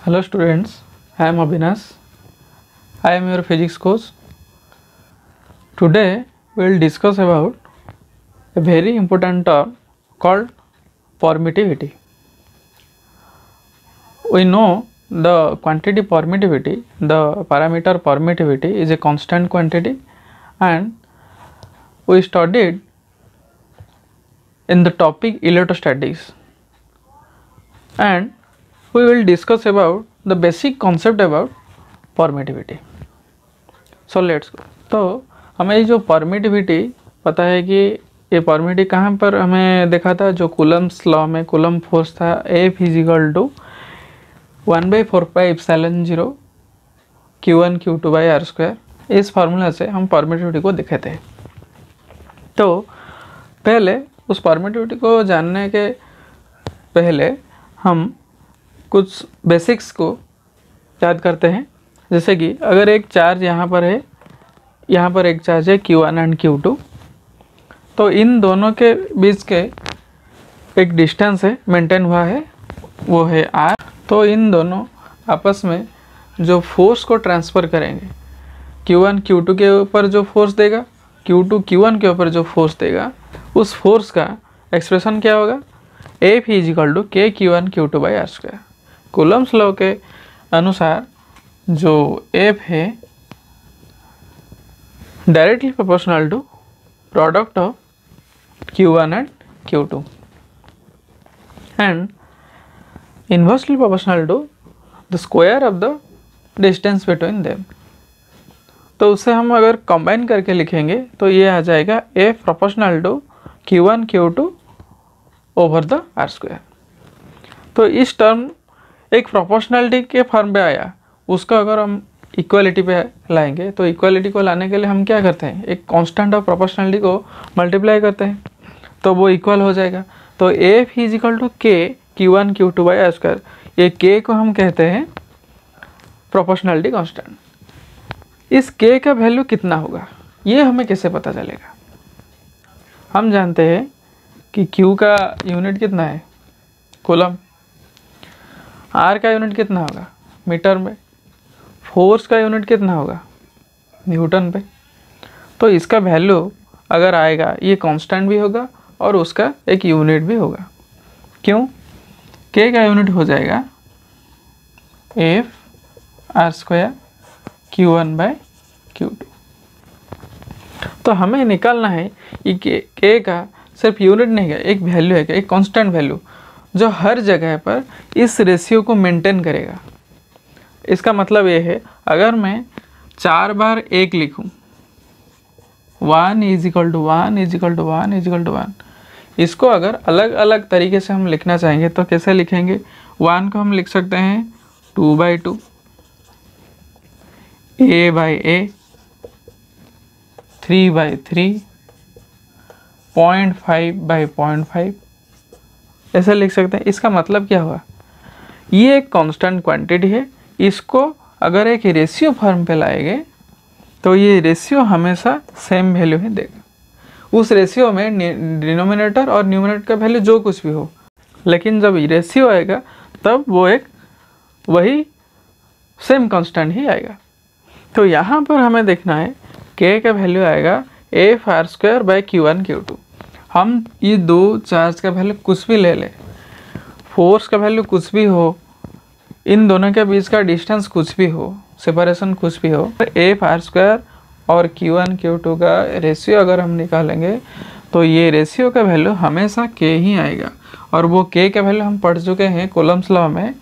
Hello students, I am Abhinash. I am your physics coach. Today we will discuss about a very important term called permittivity. We know the quantity permittivity, the parameter permittivity is a constant quantity, and we studied in the topic electrostatics, and we will discuss about the basic concept about permittivity. So let's go. तो हमें ये जो permittivity पता है कि ये permittivity कहाँ पर हमें देखा था, जो कूलम्स लॉ में कूलम फोर्स था F equal to 1/4πε0 Q1 Q2/r²। इस फार्मूला से हम परमिटिविटी को देखे थे। तो पहले उस परमिटिविटी को जानने के पहले हम कुछ बेसिक्स को याद करते हैं। जैसे कि अगर एक चार्ज यहाँ पर है, यहाँ पर एक चार्ज है Q1 एंड Q2, तो इन दोनों के बीच के एक डिस्टेंस है मेंटेन हुआ है, वो है R। तो इन दोनों आपस में जो फोर्स को ट्रांसफ़र करेंगे, Q1 Q2 के ऊपर जो फोर्स देगा, Q2 Q1 के ऊपर जो फोर्स देगा, उस फोर्स का एक्सप्रेशन क्या होगा, F equal to K Q1 Q2/r²। Coulomb's law के अनुसार जो F है directly proportional to product of Q1 and Q2 and inversely proportional to the square of the distance between them. तो उससे हम अगर कंबाइन करके लिखेंगे तो ये आ जाएगा F proportional to Q1 Q2 over the r²। तो इस टर्म एक प्रोपोर्शनलिटी के फॉर्म पे आया, उसका अगर हम इक्वालिटी पे लाएंगे तो इक्वालिटी को लाने के लिए हम क्या करते हैं, एक कांस्टेंट ऑफ प्रोपोर्शनलिटी को मल्टीप्लाई करते हैं, तो वो इक्वल हो जाएगा। तो F equal to K Q1 Q2/r², ये K को हम कहते हैं प्रोपोर्शनलिटी कांस्टेंट। इस K का वैल्यू कितना होगा ये हमें कैसे पता चलेगा। हम जानते हैं कि Q का यूनिट कितना है, कूलम। R का यूनिट कितना होगा, मीटर में। फोर्स का यूनिट कितना होगा, न्यूटन पे। तो इसका वैल्यू अगर आएगा, ये कांस्टेंट भी होगा और उसका एक यूनिट भी होगा। क्यों, K का यूनिट हो जाएगा F r² Q1/Q2। तो हमें निकालना है कि K का सिर्फ यूनिट नहीं है, एक वैल्यू है, एक कांस्टेंट वैल्यू जो हर जगह पर इस रेशियो को मेंटेन करेगा। इसका मतलब ये है, अगर मैं 4 बार 1 लिखूं, 1 equal to 1 equal to 1 equal to 1, इसको अगर अलग अलग तरीके से हम लिखना चाहेंगे तो कैसे लिखेंगे। 1 को हम लिख सकते हैं 2/2, A/A, 3/3, 0.5/0.5, ऐसे लिख सकते हैं। इसका मतलब क्या हुआ, ये एक कांस्टेंट क्वांटिटी है, इसको अगर एक रेशियो फॉर्म पे लाएंगे तो ये रेशियो हमेशा सेम वैल्यू ही देगा। उस रेशियो में डिनोमिनेटर और न्यूमरेटर का वैल्यू जो कुछ भी हो, लेकिन जब रेशियो आएगा तब वो एक वही सेम कांस्टेंट ही आएगा। तो यहाँ पर हमें देखना है K का वैल्यू आएगा F r² Q1 Q2। हम ये दो चार्ज का वैल्यू कुछ भी ले लें, फोर्स का वैल्यू कुछ भी हो, इन दोनों के बीच का डिस्टेंस कुछ भी हो, सेपरेशन कुछ भी हो, F r² और Q1 Q2 का रेशियो अगर हम निकालेंगे तो ये रेशियो का वैल्यू हमेशा K ही आएगा। और वो K का वैल्यू हम पढ़ चुके हैं कूलम्स लॉ में,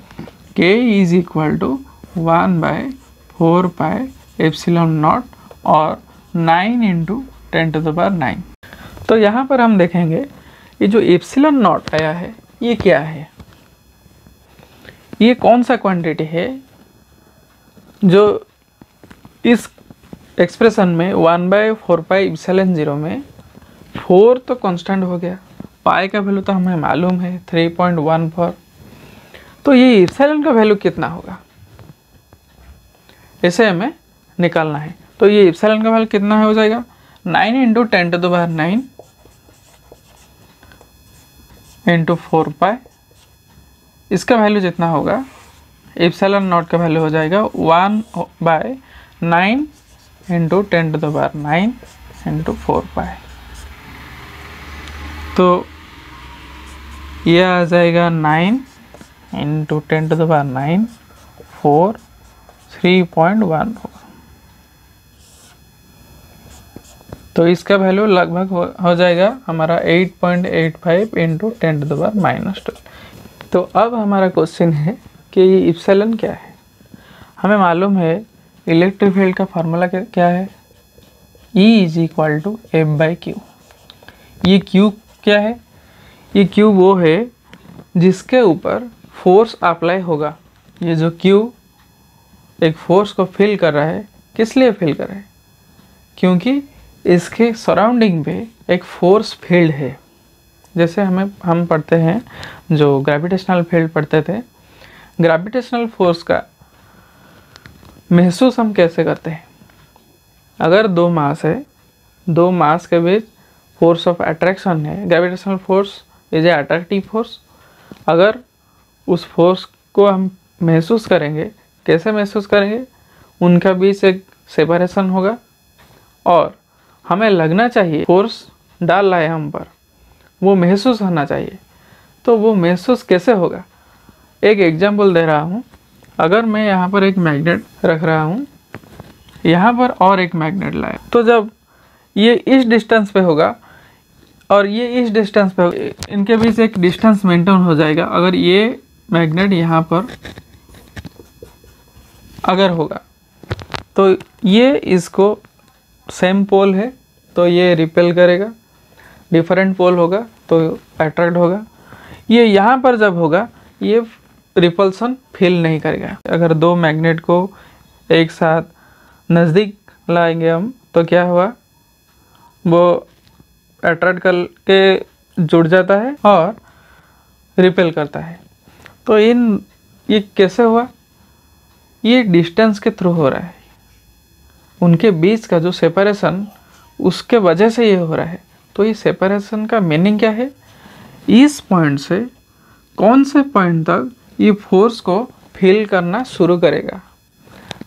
K इज इक्वल टू 1/4πε0 और 9 × 10⁹। तो यहाँ पर हम देखेंगे ये जो ε0 आया है ये क्या है, ये कौन सा क्वांटिटी है जो इस एक्सप्रेशन में 1/4πε0 में 4 तो कांस्टेंट हो गया, पाई का वैल्यू तो हमें मालूम है 3.14। तो ये एप्सिलॉन का वैल्यू कितना होगा इसे हमें निकालना है। तो ये एप्सिलॉन का वैल्यू कितना हो जाएगा, 9 × 10⁹ × 4π, इसका वैल्यू जितना होगा एप्सिलॉन नॉट का वैल्यू हो जाएगा 1/9 इंटू 10⁹ इंटू 4 पाई। तो ये आ जाएगा 9 इंटू 10⁹ 4 3.14। तो इसका वैल्यू लगभग हो जाएगा हमारा 8.85 इंटू 10⁻²। तो अब हमारा क्वेश्चन है कि ये इप्सिलॉन क्या है। हमें मालूम है इलेक्ट्रिक फील्ड का फार्मूला क्या है, E = F/Q। ये Q क्या है, ये Q वो है जिसके ऊपर फोर्स अप्लाई होगा। ये जो Q एक फोर्स को फील कर रहा है, किस लिए फील कर रहा है, क्योंकि इसके सराउंडिंग पे एक फोर्स फील्ड है। जैसे हम पढ़ते हैं, जो ग्रेविटेशनल फील्ड पढ़ते थे, ग्रेविटेशनल फोर्स का महसूस हम कैसे करते हैं। अगर दो मास है, दो मास के बीच फोर्स ऑफ अट्रैक्शन है, gravitational force is a attractive force. अगर उस फोर्स को हम महसूस करेंगे, कैसे महसूस करेंगे, उनका बीच एक सेपरेशन होगा और हमें लगना चाहिए फोर्स डाल रहा है हम पर, वो महसूस होना चाहिए। तो वो महसूस कैसे होगा, एक एग्जांपल दे रहा हूँ। अगर मैं यहाँ पर एक मैग्नेट रख रहा हूँ, यहाँ पर और एक मैग्नेट लाया, तो जब ये इस डिस्टेंस पे होगा और ये इस डिस्टेंस पे होगा, इनके बीच एक डिस्टेंस मेंटेन हो जाएगा। अगर ये मैग्नेट यहाँ पर अगर होगा तो ये इसको सेम पोल है तो ये रिपेल करेगा, डिफरेंट पोल होगा तो अट्रैक्ट होगा। ये यहाँ पर जब होगा ये रिपल्सन फील नहीं करेगा। अगर दो मैग्नेट को एक साथ नज़दीक लाएंगे हम तो क्या हुआ, वो अट्रैक्ट करके जुड़ जाता है और रिपेल करता है। तो ये कैसे हुआ, ये डिस्टेंस के थ्रू हो रहा है, उनके बीच का जो सेपरेशन उसके वजह से ये हो रहा है। तो ये सेपरेशन का मीनिंग क्या है, इस पॉइंट से कौन से पॉइंट तक ये फोर्स को फील करना शुरू करेगा।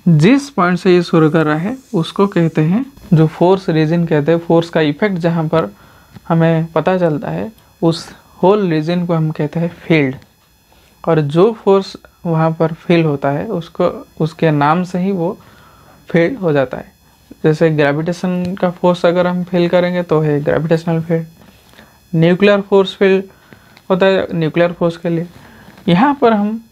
जिस पॉइंट से ये शुरू कर रहा है उसको कहते हैं, जो फोर्स रीजन कहते हैं, फोर्स का इफेक्ट जहाँ पर हमें पता चलता है उस होल रीजन को हम कहते हैं फील्ड। और जो फोर्स वहाँ पर फील होता है उसको उसके नाम से ही वो फील्ड हो जाता है। जैसे ग्रेविटेशन का फोर्स अगर हम फील करेंगे तो है gravitational field. Nuclear force field होता है न्यूक्लियर फोर्स के लिए। यहाँ पर हम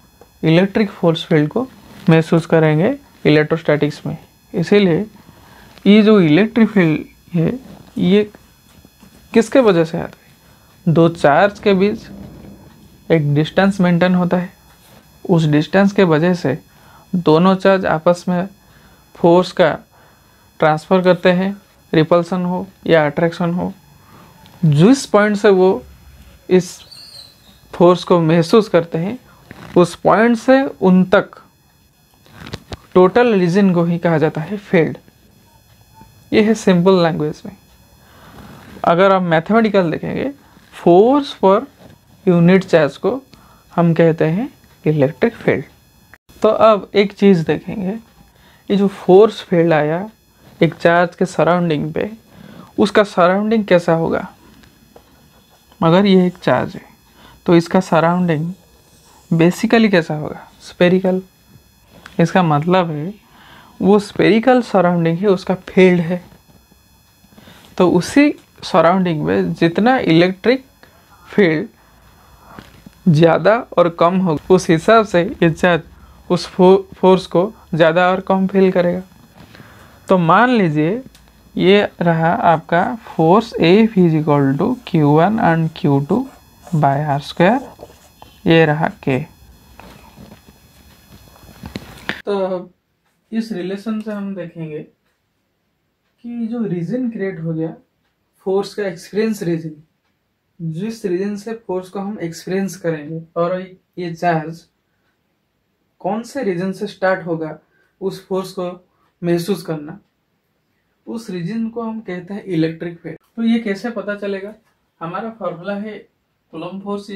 इलेक्ट्रिक फोर्स फील्ड को महसूस करेंगे इलेक्ट्रोस्टैटिक्स में। इसीलिए ये जो इलेक्ट्रिक फील्ड है ये किसके वजह से आता है, दो चार्ज के बीच एक डिस्टेंस मेंटेन होता है, उस डिस्टेंस के वजह से दोनों चार्ज आपस में फोर्स का ट्रांसफ़र करते हैं, रिपल्सन हो या अट्रैक्शन हो। जिस पॉइंट से वो इस फोर्स को महसूस करते हैं उस पॉइंट से उन तक टोटल रीजन को ही कहा जाता है फील्ड। ये है सिंपल लैंग्वेज में। अगर आप मैथमेटिकल देखेंगे, फोर्स पर यूनिट चार्ज को हम कहते हैं इलेक्ट्रिक फील्ड। तो अब एक चीज़ देखेंगे, ये जो फोर्स फील्ड आया एक चार्ज के सराउंडिंग पे, उसका सराउंडिंग कैसा होगा। मगर ये एक चार्ज है तो इसका सराउंडिंग बेसिकली कैसा होगा, स्फेरिकल। इसका मतलब है वो स्फेरिकल सराउंडिंग है, उसका फील्ड है। तो उसी सराउंडिंग में जितना इलेक्ट्रिक फील्ड ज़्यादा और कम होगा उस हिसाब से ये चार्ज उस फोर्स को ज़्यादा और कम फील करेगा। तो मान लीजिए ये रहा आपका force F = Q1 and Q2/r², ये रहा K। तो इस रिलेशन से हम देखेंगे कि जो रीजन क्रिएट हो गया फोर्स का एक्सपीरियंस रीजन, जिस रीजन से फोर्स को हम एक्सपीरियंस करेंगे और ये चार्ज कौन से रीजन से स्टार्ट होगा उस फोर्स को महसूस करना, उस रीजन को हम कहते हैं इलेक्ट्रिक फील्ड। तो ये कैसे पता चलेगा, हमारा फॉर्मूला है coulomb force =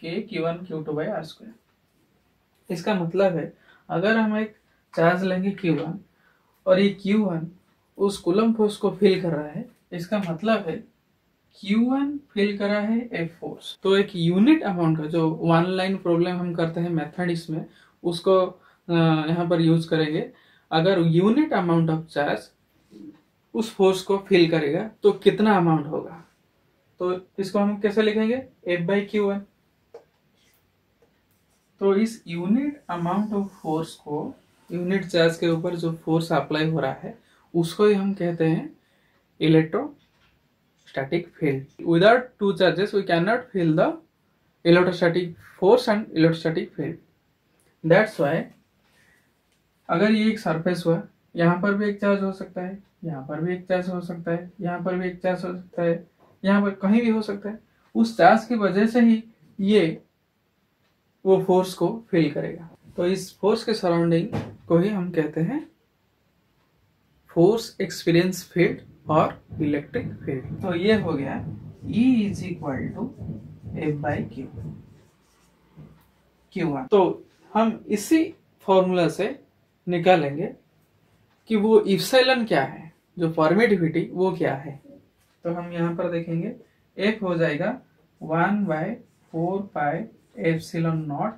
K Q1 Q2/r²। इसका मतलब है अगर हम एक चार्ज लेंगे Q1 और ये Q1 उस कूलम फोर्स को फील कर रहा है, इसका मतलब है Q1 फील कर रहा है F फोर्स। तो एक यूनिट अमाउंट का जो वन लाइन प्रॉब्लम हम करते हैं मेथड इसमें, उसको यहाँ पर यूज करेंगे। अगर यूनिट अमाउंट ऑफ चार्ज उस फोर्स को फील करेगा तो कितना अमाउंट होगा, तो इसको हम कैसे लिखेंगे, F/Q1। तो इस यूनिट अमाउंट ऑफ फोर्स को, यूनिट चार्ज के ऊपर जो फोर्स अप्लाई हो रहा है उसको ही हम कहते हैं electrostatic field. Without two charges we can not feel the electrostatic force and electrostatic field. That's why अगर ये एक सरफेस हुआ, यहाँ पर भी एक चार्ज हो सकता है, यहाँ पर भी एक चार्ज हो सकता है, यहाँ पर भी एक चार्ज हो सकता है, यहाँ पर कहीं भी हो सकता है, उस चार्ज की वजह से ही ये वो फोर्स को फील करेगा। तो इस फोर्स के सराउंडिंग को ही हम कहते हैं फोर्स एक्सपीरियंस फील्ड और इलेक्ट्रिक फील्ड। तो ये हो गया E is equal to F/Q, Q1। तो हम इसी फॉर्मूला से निकालेंगे कि वो इप्सिलॉन क्या है, जो परमिटिविटी वो क्या है। तो हम यहाँ पर देखेंगे F हो जाएगा 1/4 एप्सिलॉन नॉट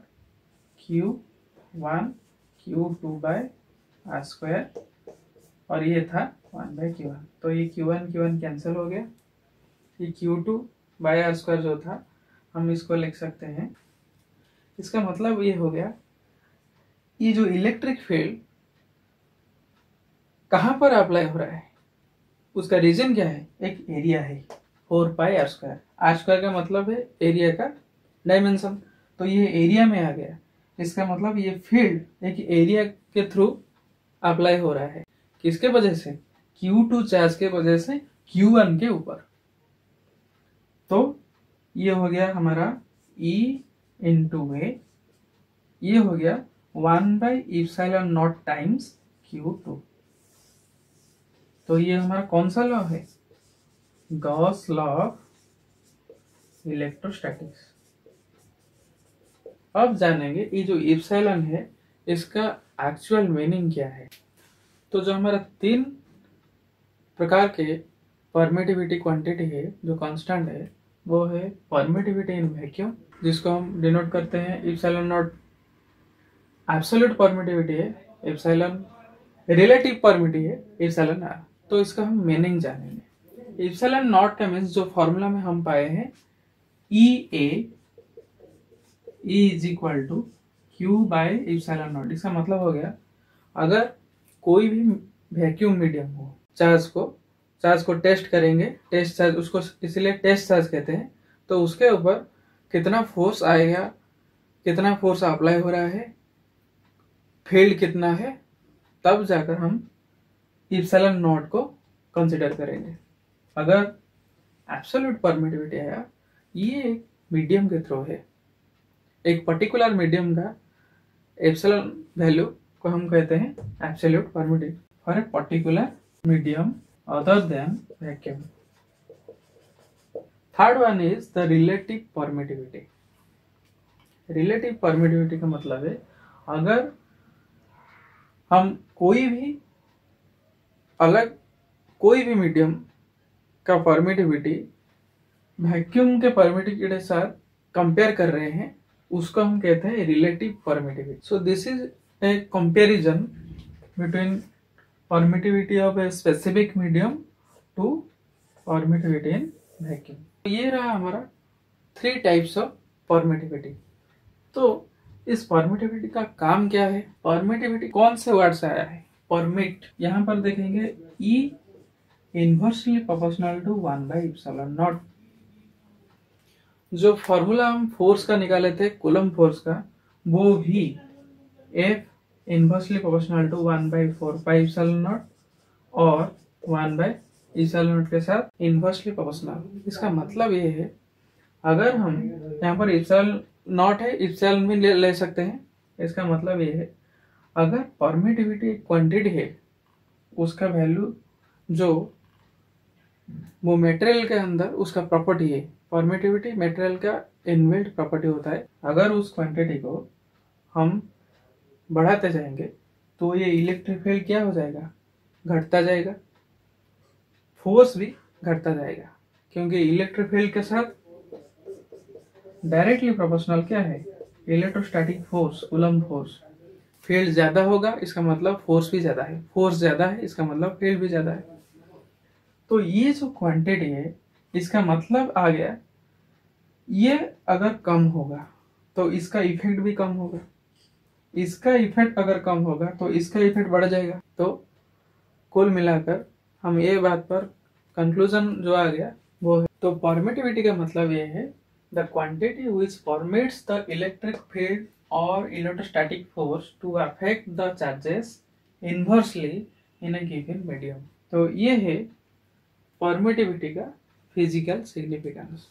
Q1 Q2/R², और ये था 1/Q1। तो ये Q1 कैंसिल हो गया, ये Q2/R² जो था हम इसको लिख सकते हैं। इसका मतलब ये हो गया, ये जो इलेक्ट्रिक फील्ड कहां पर अप्लाई हो रहा है, उसका रीजन क्या है, एक एरिया है 4πr²। R² का मतलब है एरिया का डायमेंशन, तो ये एरिया में आ गया। इसका मतलब ये फील्ड एक एरिया के थ्रू अप्लाई हो रहा है। किसके वजह से, Q2 चार्ज के वजह से Q1 के ऊपर। तो ये हो गया हमारा E इंटू ए, ये हो गया 1/ε0 टाइम्स Q2। तो ये हमारा कौन सा लॉ है, गॉस लॉ ऑफ इलेक्ट्रोस्टैटिक्स। अब जानेंगे ये जो इप्सिलॉन है इसका एक्चुअल मीनिंग क्या है। तो जो हमारा 3 प्रकार के परमिटिविटी क्वांटिटी है जो कांस्टेंट है, वो है परमिटिविटी इन वैक्यूम, जिसको हम डिनोट करते हैं इप्सिलॉन नॉट। एब्सोल्यूट परमिटिविटी है इप्सिलॉन, रिलेटिव परमिटिविटी है इप्सिलॉन आर। तो इसका हम मीनिंग जानेंगे। इप्सिलॉन नॉट का मीन्स जो फॉर्मूला में हम पाए हैं E is equal to Q/ε0। इसका मतलब हो गया, अगर कोई भी वैक्यूम मीडियम हो, चार्ज को टेस्ट करेंगे, टेस्ट चार्ज, उसको इसलिए टेस्ट चार्ज कहते हैं। तो उसके ऊपर कितना फोर्स आएगा, कितना फोर्स अप्लाई हो रहा है, फील्ड कितना है, तब जाकर हम इप्सिलॉन नॉट को कंसिडर करेंगे। अगर एब्सोल्यूट परमिटिविटी आया, ये एक मीडियम के थ्रू है, एक पर्टिकुलर मीडियम का एप्सिलॉन वैल्यू को हम कहते हैं absolute permittivity for a particular medium other than vacuum. Third one is the relative permittivity. Relative permittivity का मतलब है, अगर हम कोई भी मीडियम का परमिटिविटी वैक्यूम के परमिटिविटी के साथ कंपेयर कर रहे हैं, उसको हम कहते हैं relative permittivity. So this is a comparison between permittivity of a specific medium to permittivity in vacuum. ये रहा हमारा 3 टाइप्स ऑफ परमिटिविटी। तो इस परमिटिविटी का काम क्या है, परमिटिविटी कौन से वर्ड से आया है, परमिट। यहाँ पर देखेंगे E इनवर्सली प्रोपोर्शनल टू 1/ε0। जो फॉर्मूला हम फोर्स का निकाले थे, कूलम फोर्स का, वो भी F इनवर्सली प्रोपोर्शनल टू 1/4πε0 और 1/ε0 के साथ इनवर्सली प्रोपोर्शनल। इसका मतलब ये है, अगर हम यहाँ पर इप्सिलॉन नॉट है, इप्सिलॉन भी ले सकते हैं। इसका मतलब ये है, अगर परमिटिविटी क्वांटिटी है, उसका वैल्यू जो वो मटेरियल के अंदर उसका प्रॉपर्टी है, परमिटिविटी मटेरियल का इनबिल्ट प्रॉपर्टी होता है। अगर उस क्वांटिटी को हम बढ़ाते जाएंगे तो ये इलेक्ट्रिक फील्ड क्या हो जाएगा, घटता जाएगा, फोर्स भी घटता जाएगा, क्योंकि इलेक्ट्रिक फील्ड के साथ डायरेक्टली प्रोपोर्शनल क्या है, electrostatic force, coulomb force. Field ज्यादा होगा इसका मतलब फोर्स भी ज्यादा है, फोर्स ज्यादा है इसका मतलब फील्ड भी ज्यादा है। तो ये जो क्वांटिटी है इसका मतलब आ गया, ये अगर कम होगा तो इसका इफेक्ट भी कम होगा, इसका इफेक्ट अगर कम होगा तो इसका इफेक्ट बढ़ जाएगा। तो कुल मिलाकर हम ये बात पर कंक्लूजन जो आ गया वो है, तो परमिटिविटी का मतलब ये है the quantity which permits the electric field और electrostatic force to affect the charges inversely in a given medium. तो ये है परमिटिविटी का फिजिकल सिग्निफिकेंस।